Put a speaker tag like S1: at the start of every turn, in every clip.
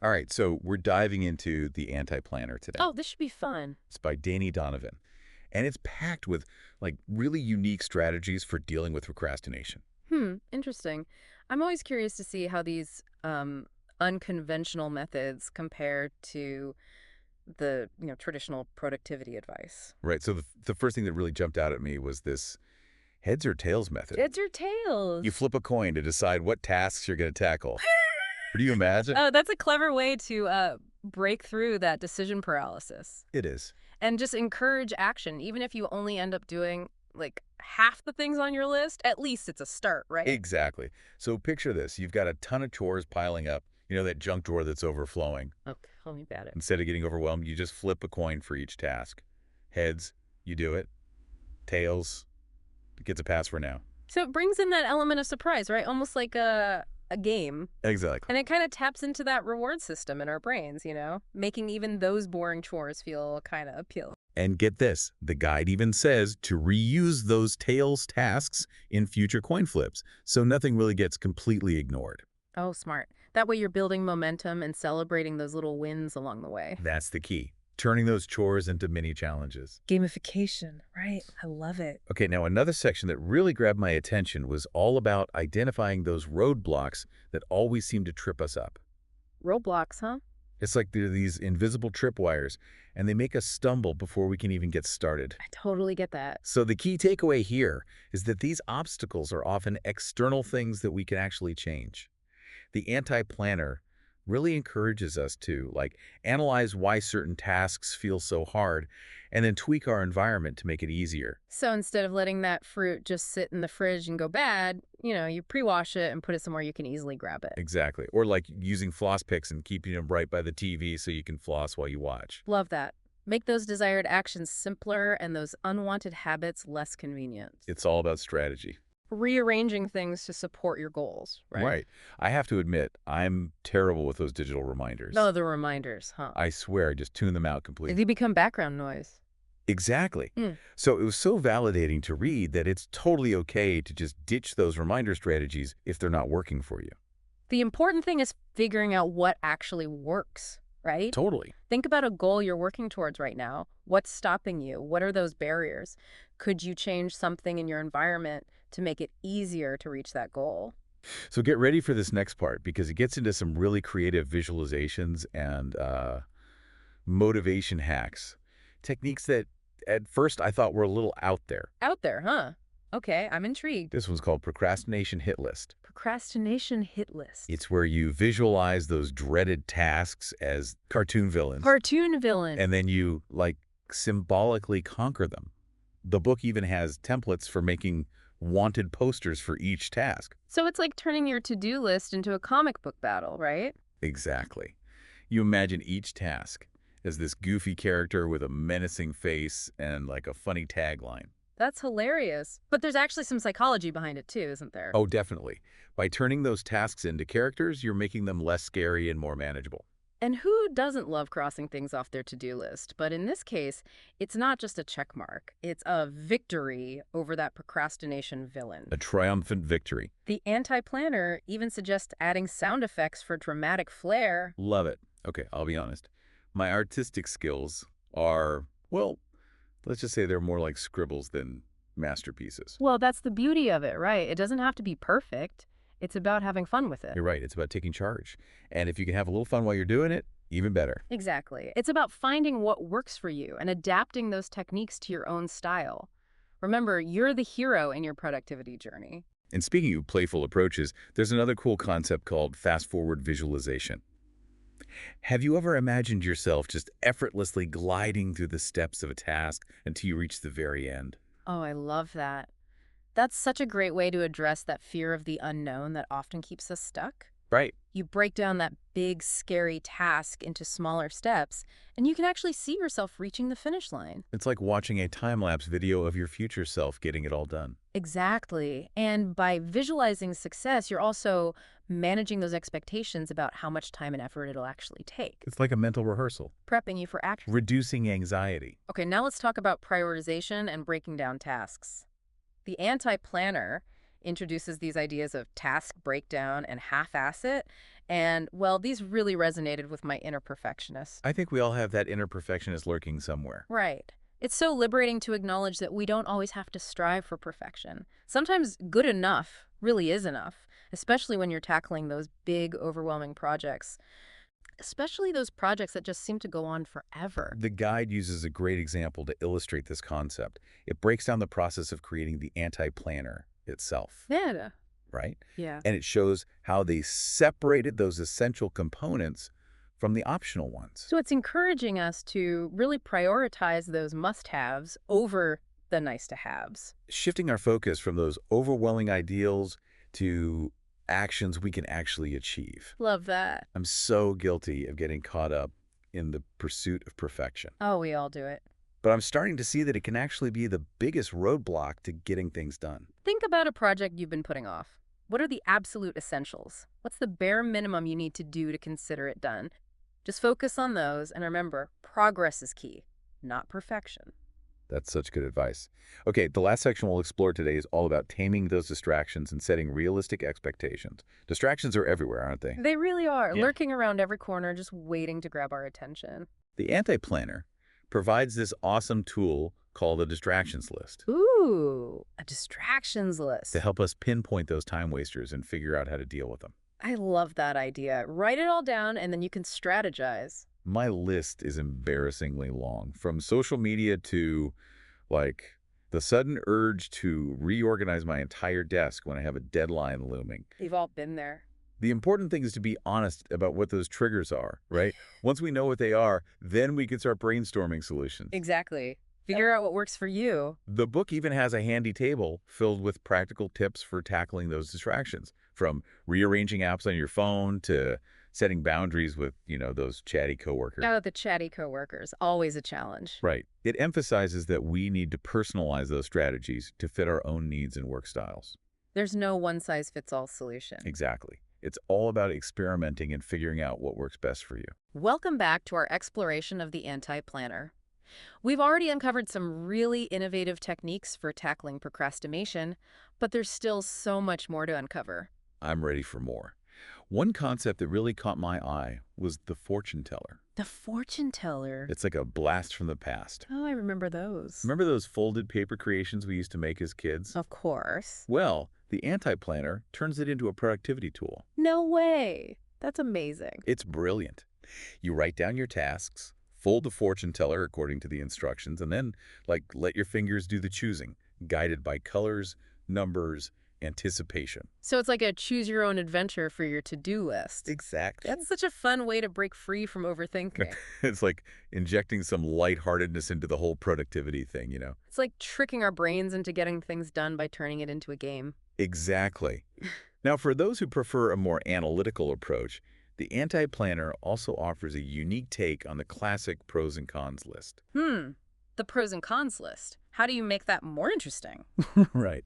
S1: All right, so we're diving into The Anti-Planner today.
S2: Oh, this should be fun.
S1: It's by Danny Donovan, and it's packed with like really unique strategies for dealing with procrastination.
S2: Interesting. I'm always curious to see how these unconventional methods compare to the, traditional productivity advice.
S1: Right. So the first thing that really jumped out at me was this heads or tails method.
S2: Heads or
S1: You
S2: tails?
S1: flip a coin to decide what tasks you're going to tackle. Do you imagine?
S2: Oh, that's a clever way to break through that decision paralysis
S1: It is.
S2: and just encourage action. Even if you only end up doing like half the things on your list, at least it's a start, right?
S1: Exactly. So picture this. You've got a ton of chores piling up, that junk drawer that's overflowing.
S2: Okay, tell me about it.
S1: Instead of getting overwhelmed, you just flip a coin for each task. Heads, you do it. Tails, it gets a pass for now.
S2: So it brings in that element of surprise, right? Almost like a game.
S1: Exactly.
S2: And it kind of taps into that reward system in our brains, making even those boring chores feel kind of appealing.
S1: And get this, the guide even says to reuse those tails tasks in future coin flips, so nothing really gets completely ignored.
S2: Oh, smart. That way you're building momentum and celebrating those little wins along the way.
S1: That's the key, turning those chores into mini challenges.
S2: Gamification, right? I love it.
S1: Okay, now another section that really grabbed my attention was all about identifying those roadblocks that always seem to trip us up.
S2: Roadblocks, huh?
S1: It's like they're these invisible tripwires, and they make us stumble before we can even get started.
S2: I totally get that.
S1: So the key takeaway here is that these obstacles are often external things that we can actually change. The anti-planner really encourages us to analyze why certain tasks feel so hard and then tweak our environment to make it easier.
S2: So instead of letting that fruit just sit in the fridge and go bad, you pre-wash it and put it somewhere you can easily grab it.
S1: Exactly. Or like using floss picks and keeping them right by the TV so you can floss while you watch.
S2: Love that. Make those desired actions simpler and those unwanted habits less convenient.
S1: It's all about strategy.
S2: Rearranging things to support your goals, right?
S1: Right. I have to admit, I'm terrible with those digital reminders.
S2: Oh, the reminders, huh?
S1: I swear, I just tune them out
S2: They
S1: completely.
S2: become background noise.
S1: Exactly.
S2: Mm.
S1: So it was so validating to read that it's totally okay to just ditch those reminder strategies if they're not working for you.
S2: The important thing is figuring out what actually works, right?
S1: Totally.
S2: Think about a goal you're working towards right now. What's stopping you? What are those barriers? Could you change something in your environment to make it easier to reach that goal?
S1: So get ready for this next part because it gets into some really creative visualizations and motivation hacks, techniques that at first I thought were a little out there.
S2: Out there, huh? Okay, I'm intrigued.
S1: This one's called procrastination hit list.
S2: Procrastination hit list.
S1: It's where you visualize those dreaded tasks as cartoon villains,
S2: Cartoon villain.
S1: and then you symbolically conquer them. The book even has templates for making wanted posters for each task.
S2: So it's like turning your to-do list into a comic book battle, right?
S1: Exactly. You imagine each task as this goofy character with a menacing face and a funny tagline.
S2: That's hilarious. But there's actually some psychology behind it too, isn't there?
S1: Oh, definitely. By turning those tasks into characters, you're making them less scary and more manageable.
S2: And who doesn't love crossing things off their to-do list? But in this case, it's not just a check mark. It's a victory over that procrastination villain.
S1: A triumphant victory.
S2: The anti-planner even suggests adding sound effects for dramatic flair.
S1: Love it. Okay, I'll be honest. My artistic skills are, well, let's just say they're more like scribbles than masterpieces.
S2: Well, that's the beauty of it, right? It doesn't have to be perfect. It's about having fun with it.
S1: You're right. It's about taking charge. And if you can have a little fun while you're doing it, even better.
S2: Exactly. It's about finding what works for you and adapting those techniques to your own style. Remember, you're the hero in your productivity journey.
S1: And speaking of playful approaches, there's another cool concept called fast-forward visualization. Have you ever imagined yourself just effortlessly gliding through the steps of a task until you reach the very end?
S2: Oh, I love that. That's such a great way to address that fear of the unknown that often keeps us stuck.
S1: Right.
S2: You break down that big, scary task into smaller steps, and you can actually see yourself reaching the finish line.
S1: It's like watching a time-lapse video of your future self getting it all done.
S2: Exactly. And by visualizing success, you're also managing those expectations about how much time and effort it'll actually take,
S1: It's like a mental rehearsal.
S2: prepping you for action.
S1: Reducing anxiety.
S2: Okay, now let's talk about prioritization and breaking down tasks. The anti-planner introduces these ideas of task breakdown and half-ass it. And, well, these really resonated with my inner perfectionist.
S1: I think we all have that inner perfectionist lurking somewhere.
S2: Right. It's so liberating to acknowledge that we don't always have to strive for perfection. Sometimes good enough really is enough, especially when you're tackling those big, overwhelming projects, especially those projects that just seem to go on forever.
S1: The guide uses a great example to illustrate this concept. It breaks down the process of creating the anti-planner itself,
S2: Yeah.
S1: right?
S2: Yeah.
S1: And it shows how they separated those essential components from the optional ones.
S2: So it's encouraging us to really prioritize those must-haves over the nice-to-haves.
S1: Shifting our focus from those overwhelming ideals to actions we can actually achieve.
S2: Love that.
S1: I'm so guilty of getting caught up in the pursuit of perfection.
S2: Oh, we all do it.
S1: But I'm starting to see that it can actually be the biggest roadblock to getting things done.
S2: Think about a project you've been putting off. What are the absolute essentials? What's the bare minimum you need to do to consider it done? Just focus on those, and remember, progress is key, not perfection.
S1: That's such good advice. Okay, the last section we'll explore today is all about taming those distractions and setting realistic expectations. Distractions are everywhere, aren't they?
S2: They really are,
S1: Yeah.
S2: lurking around every corner, just waiting to grab our attention.
S1: The anti-planner provides this awesome tool called a distractions list
S2: Ooh, a distractions list.
S1: to help us pinpoint those time wasters and figure out how to deal with them.
S2: I love that idea. Write it all down, and then you can strategize.
S1: My list is embarrassingly long, from social media to, like, the sudden urge to reorganize my entire desk when I have a deadline looming.
S2: We've all been there.
S1: The important thing is to be honest about what those triggers are, right? Once we know what they are, then we can start brainstorming solutions.
S2: Exactly. Figure out what works for you.
S1: The book even has a handy table filled with practical tips for tackling those distractions, from rearranging apps on your phone to setting boundaries with, those chatty coworkers.
S2: Oh, the chatty coworkers, always a challenge.
S1: Right. It emphasizes that we need to personalize those strategies to fit our own needs and work styles.
S2: There's no one-size-fits-all solution.
S1: Exactly. It's all about experimenting and figuring out what works best for you.
S2: Welcome back to our exploration of the anti-planner. We've already uncovered some really innovative techniques for tackling procrastination, but there's still so much more to uncover.
S1: I'm ready for more. One concept that really caught my eye was the fortune teller.
S2: The fortune teller.
S1: It's like a blast from the past.
S2: Oh, I remember those.
S1: Remember those folded paper creations we used to make as kids?
S2: Of course.
S1: Well, the anti-planner turns it into a productivity tool.
S2: No way. That's amazing.
S1: It's brilliant. You write down your tasks, fold the fortune teller according to the instructions, and then, let your fingers do the choosing, guided by colors, numbers, anticipation.
S2: So it's like a choose-your-own-adventure for your to-do list.
S1: Exactly.
S2: That's such a fun way to break free from overthinking.
S1: It's like injecting some lightheartedness into the whole productivity thing,
S2: It's like tricking our brains into getting things done by turning it into a game.
S1: Exactly. Now, for those who prefer a more analytical approach, the anti-planner also offers a unique take on the classic pros and cons list.
S2: The pros and cons list. How do you make that more interesting?
S1: Right.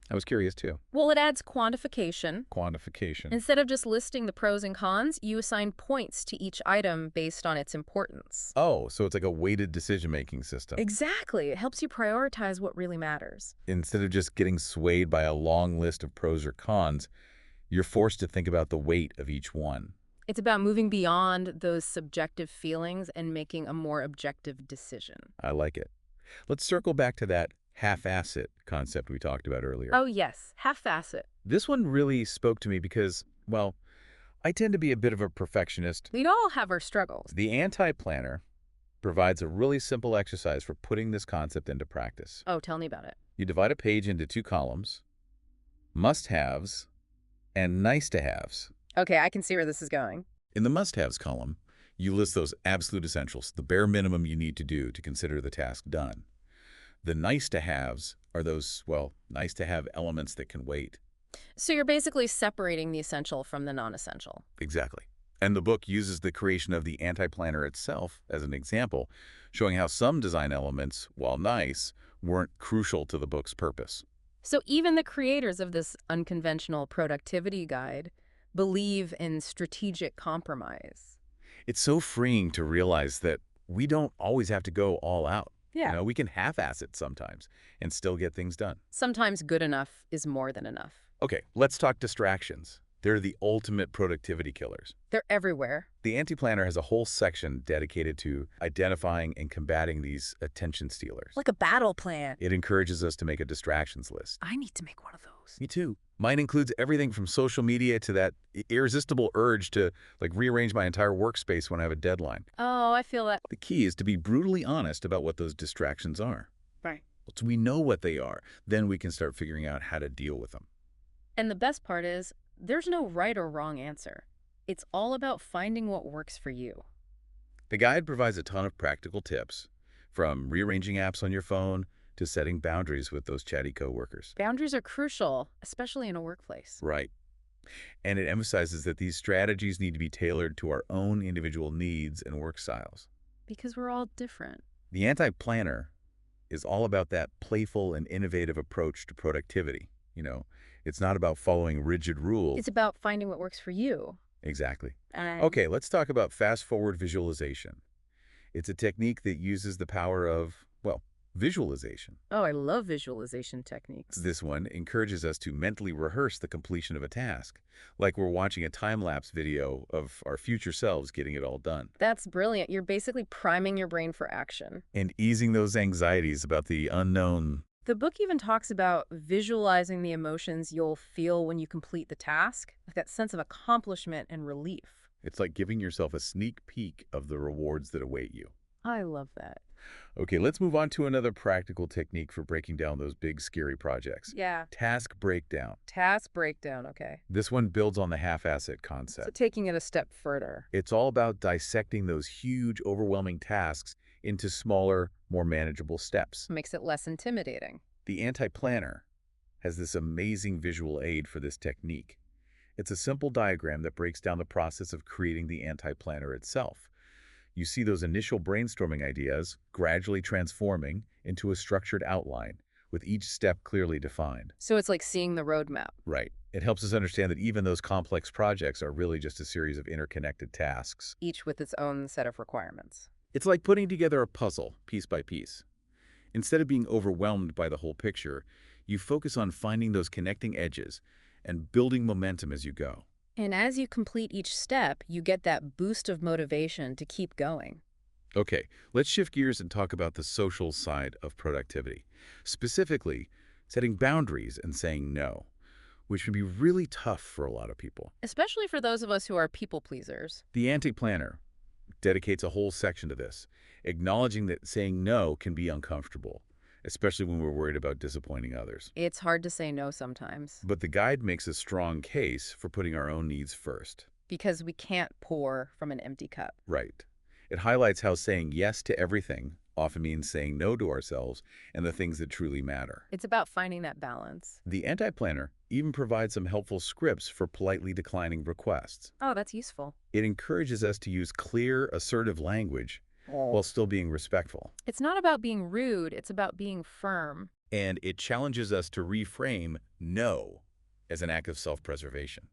S1: I was curious too.
S2: Well, it adds quantification.
S1: Quantification.
S2: Instead of just listing the pros and cons, you assign points to each item based on its importance.
S1: Oh, so it's like a weighted decision-making system.
S2: Exactly. It helps you prioritize what really matters.
S1: Instead of just getting swayed by a long list of pros or cons, you're forced to think about the weight of each one.
S2: It's about moving beyond those subjective feelings and making a more objective decision.
S1: I like it. Let's circle back to that half-ass it concept we talked about earlier.
S2: Oh, yes. Half-ass it.
S1: This one really spoke to me because, well, I tend to be a bit of a perfectionist.
S2: We all have our struggles.
S1: The anti-planner provides a really simple exercise for putting this concept into practice.
S2: Oh, tell me about it.
S1: You divide a page into 2 columns, must-haves and nice-to-haves.
S2: Okay, I can see where this is going.
S1: In the must-haves column, you list those absolute essentials, the bare minimum you need to do to consider the task done. The nice-to-haves are those, nice-to-have elements that can wait.
S2: So you're basically separating the essential from the non-essential.
S1: Exactly. And the book uses the creation of the anti-planner itself as an example, showing how some design elements, while nice, weren't crucial to the book's purpose.
S2: So even the creators of this unconventional productivity guide believe in strategic compromise.
S1: It's so freeing to realize that we don't always have to go all out. You
S2: Yeah.
S1: know, we can half-ass it sometimes and still get things done.
S2: Sometimes good enough is more than enough.
S1: Okay, let's talk distractions. They're the ultimate productivity killers.
S2: They're everywhere.
S1: The anti-planner has a whole section dedicated to identifying and combating these attention stealers.
S2: Like a battle plan.
S1: It encourages us to make a distractions list.
S2: I need to make one of those.
S1: Me too. Mine includes everything from social media to that irresistible urge to rearrange my entire workspace when I have a deadline.
S2: Oh, I feel that.
S1: The key is to be brutally honest about what those distractions are.
S2: Right.
S1: Once we know what they are, then we can start figuring out how to deal with them.
S2: And the best part is, there's no right or wrong answer. It's all about finding what works for you.
S1: The guide provides a ton of practical tips, from rearranging apps on your phone to setting boundaries with those chatty coworkers.
S2: Boundaries are crucial, especially in a workplace.
S1: Right. And it emphasizes that these strategies need to be tailored to our own individual needs and work styles.
S2: Because we're all different.
S1: The anti-planner is all about that playful and innovative approach to productivity. It's not about following rigid rules.
S2: It's about finding what works for you.
S1: Exactly.
S2: And
S1: Okay, let's talk about fast-forward visualization. It's a technique that uses the power of, visualization.
S2: Oh, I love visualization techniques.
S1: This one encourages us to mentally rehearse the completion of a task, like we're watching a time-lapse video of our future selves getting it all done.
S2: That's brilliant. You're basically priming your brain for action.
S1: And easing those anxieties about the unknown.
S2: The book even talks about visualizing the emotions you'll feel when you complete the task, like that sense of accomplishment and relief.
S1: It's like giving yourself a sneak peek of the rewards that await you.
S2: I love that.
S1: Okay, let's move on to another practical technique for breaking down those big, scary projects.
S2: Yeah.
S1: Task breakdown.
S2: Task breakdown, okay.
S1: This one builds on the half-asset
S2: So
S1: concept.
S2: taking it a step further.
S1: It's all about dissecting those huge, overwhelming tasks into smaller, more manageable steps.
S2: Makes it less intimidating.
S1: The anti-planner has this amazing visual aid for this technique. It's a simple diagram that breaks down the process of creating the anti-planner itself. You see those initial brainstorming ideas gradually transforming into a structured outline, with each step clearly defined.
S2: So it's like seeing the roadmap.
S1: Right. It helps us understand that even those complex projects are really just a series of interconnected tasks.
S2: Each with its own set of requirements.
S1: It's like putting together a puzzle, piece by piece. Instead of being overwhelmed by the whole picture, you focus on finding those connecting edges and building momentum as you go.
S2: And as you complete each step, you get that boost of motivation to keep going.
S1: Okay, let's shift gears and talk about the social side of productivity. Specifically, setting boundaries and saying no, which can be really tough for a lot of people.
S2: Especially for those of us who are people pleasers.
S1: The anti-planner dedicates a whole section to this, acknowledging that saying no can be uncomfortable, especially when we're worried about disappointing others.
S2: It's hard to say no sometimes.
S1: But the guide makes a strong case for putting our own needs first.
S2: Because we can't pour from an empty cup.
S1: Right. It highlights how saying yes to everything often means saying no to ourselves and the things that truly matter.
S2: It's about finding that balance.
S1: The anti-planner even provides some helpful scripts for politely declining requests.
S2: Oh, that's useful.
S1: It encourages us to use clear, assertive language while still being respectful.
S2: It's not about being rude, it's about being firm.
S1: And it challenges us to reframe no as an act of self-preservation.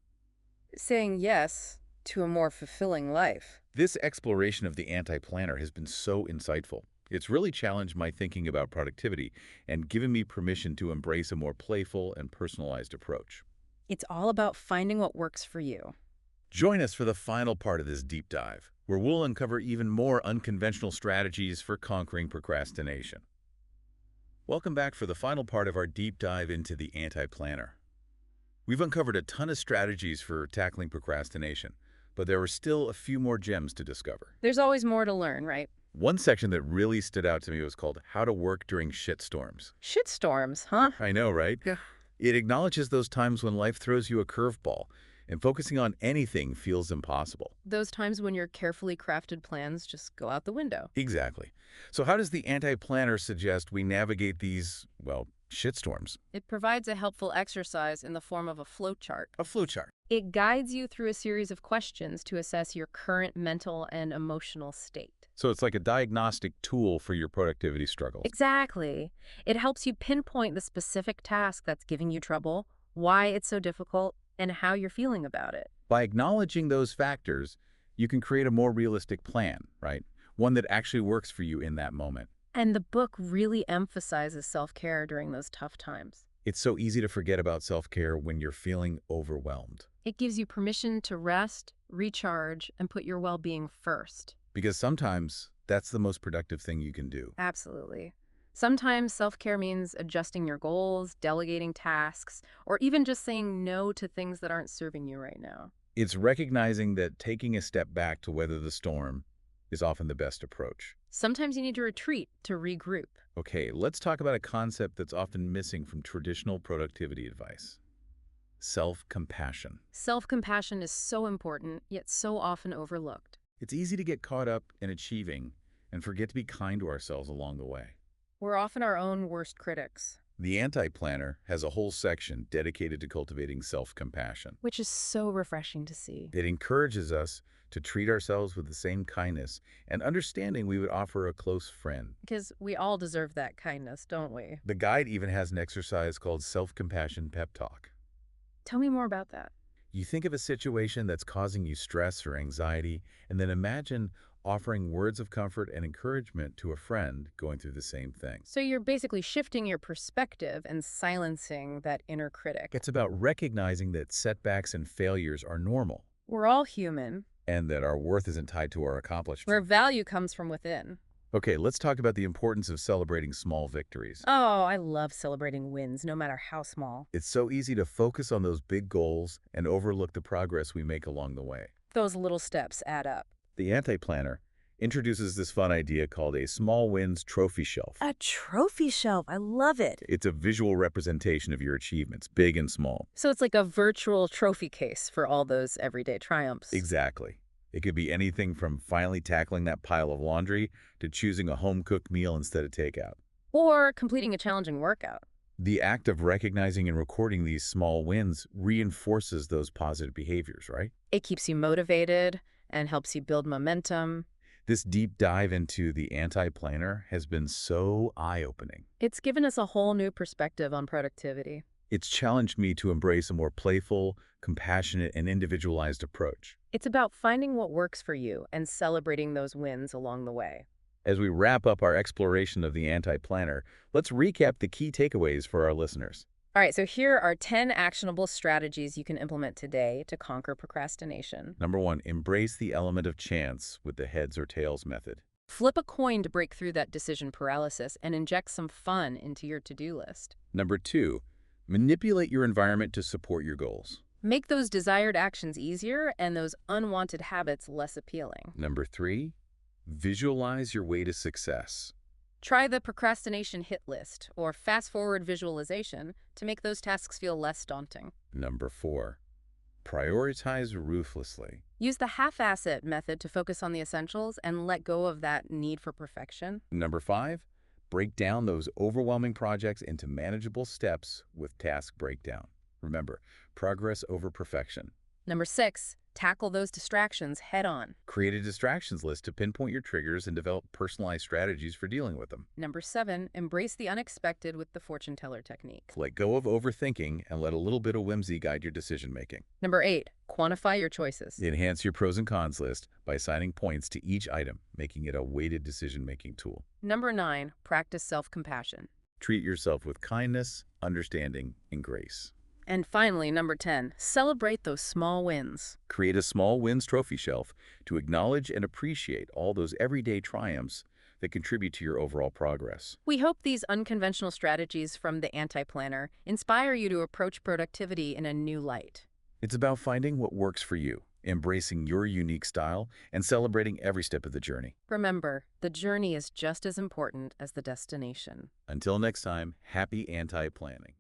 S2: Saying yes to a more fulfilling life.
S1: This exploration of the anti-planner has been so insightful. It's really challenged my thinking about productivity and given me permission to embrace a more playful and personalized approach.
S2: It's all about finding what works for you.
S1: Join us for the final part of this deep dive, where we'll uncover even more unconventional strategies for conquering procrastination. Welcome back for the final part of our deep dive into the anti-planner. We've uncovered a ton of strategies for tackling procrastination, but there are still a few more gems to discover.
S2: There's always more to learn, right?
S1: One section that really stood out to me was called How to Work During Shitstorms.
S2: Shitstorms, huh?
S1: I know, right?
S2: Yeah.
S1: It acknowledges those times when life throws you a curveball, and focusing on anything feels impossible.
S2: Those times when your carefully crafted plans just go out the window.
S1: Exactly. So how does the anti-planner suggest we navigate these, shitstorms?
S2: It provides a helpful exercise in the form of a flowchart.
S1: A flowchart.
S2: It guides you through a series of questions to assess your current mental and emotional state.
S1: So it's like a diagnostic tool for your productivity struggles.
S2: Exactly. It helps you pinpoint the specific task that's giving you trouble, why it's so difficult, and how you're feeling about it.
S1: By acknowledging those factors, you can create a more realistic plan, right? One that actually works for you in that moment.
S2: And the book really emphasizes self-care during those tough times.
S1: It's so easy to forget about self-care when you're feeling overwhelmed.
S2: It gives you permission to rest, recharge, and put your well-being first.
S1: Because sometimes that's the most productive thing you can do.
S2: Absolutely. Sometimes self-care means adjusting your goals, delegating tasks, or even just saying no to things that aren't serving you right now.
S1: It's recognizing that taking a step back to weather the storm is often the best approach.
S2: Sometimes you need to retreat to regroup.
S1: Okay, let's talk about a concept that's often missing from traditional productivity advice. Self-compassion.
S2: Self-compassion is so important, yet so often overlooked.
S1: It's easy to get caught up in achieving and forget to be kind to ourselves along the way.
S2: We're often our own worst critics,
S1: The Anti-Planner has a whole section dedicated to cultivating self-compassion.
S2: which is so refreshing to see.
S1: It encourages us to treat ourselves with the same kindness and understanding we would offer a close friend.
S2: Because we all deserve that kindness, don't we?
S1: The guide even has an exercise called Self-Compassion Pep Talk.
S2: Tell me more about that.
S1: You think of a situation that's causing you stress or anxiety, and then imagine offering words of comfort and encouragement to a friend going through the same thing.
S2: So you're basically shifting your perspective and silencing that inner critic.
S1: It's about recognizing that setbacks and failures are normal
S2: We're all human,
S1: and that our worth isn't tied to our
S2: where
S1: accomplishments.
S2: value comes from within.
S1: Okay, let's talk about the importance of celebrating small victories.
S2: Oh, I love celebrating wins, no matter how small.
S1: It's so easy to focus on those big goals and overlook the progress we make along the way.
S2: Those little steps add up.
S1: The Anti-Planner introduces this fun idea called a small wins trophy shelf.
S2: A trophy shelf. I love it.
S1: It's a visual representation of your achievements, big and small.
S2: So it's like a virtual trophy case for all those everyday triumphs.
S1: Exactly. It could be anything from finally tackling that pile of laundry to choosing a home-cooked meal instead of takeout.
S2: Or completing a challenging workout.
S1: The act of recognizing and recording these small wins reinforces those positive behaviors, right?
S2: It keeps you motivated and helps you build momentum.
S1: This deep dive into the Anti-Planner has been so eye-opening.
S2: It's given us a whole new perspective on productivity.
S1: It's challenged me to embrace a more playful, compassionate, and individualized approach.
S2: It's about finding what works for you and celebrating those wins along the way.
S1: As we wrap up our exploration of the Anti-Planner, let's recap the key takeaways for our listeners.
S2: All right, so here are 10 actionable strategies you can implement today to conquer procrastination.
S1: Number 1, embrace the element of chance with the heads or tails method.
S2: Flip a coin to break through that decision paralysis and inject some fun into your to-do list.
S1: Number 2, manipulate your environment to support your goals.
S2: Make those desired actions easier and those unwanted habits less appealing.
S1: Number 3, visualize your way to success.
S2: Try the procrastination hit list or fast-forward visualization to make those tasks feel less daunting.
S1: Number 4, prioritize ruthlessly.
S2: Use the half-asset method to focus on the essentials and let go of that need for perfection.
S1: Number 5, break down those overwhelming projects into manageable steps with task breakdown. Remember, progress over perfection.
S2: Number 6, tackle those distractions head-on.
S1: Create a distractions list to pinpoint your triggers and develop personalized strategies for dealing with them.
S2: Number 7, embrace the unexpected with the fortune teller technique.
S1: Let go of overthinking and let a little bit of whimsy guide your decision-making.
S2: Number 8, quantify your choices.
S1: Enhance your pros and cons list by assigning points to each item, making it a weighted decision-making tool.
S2: Number 9, practice self-compassion.
S1: Treat yourself with kindness, understanding, and grace.
S2: And finally, number 10, celebrate those small wins.
S1: Create a small wins trophy shelf to acknowledge and appreciate all those everyday triumphs that contribute to your overall progress.
S2: We hope these unconventional strategies from the Anti-Planner inspire you to approach productivity in a new light.
S1: It's about finding what works for you, embracing your unique style, and celebrating every step of the journey.
S2: Remember, the journey is just as important as the destination.
S1: Until next time, happy anti-planning.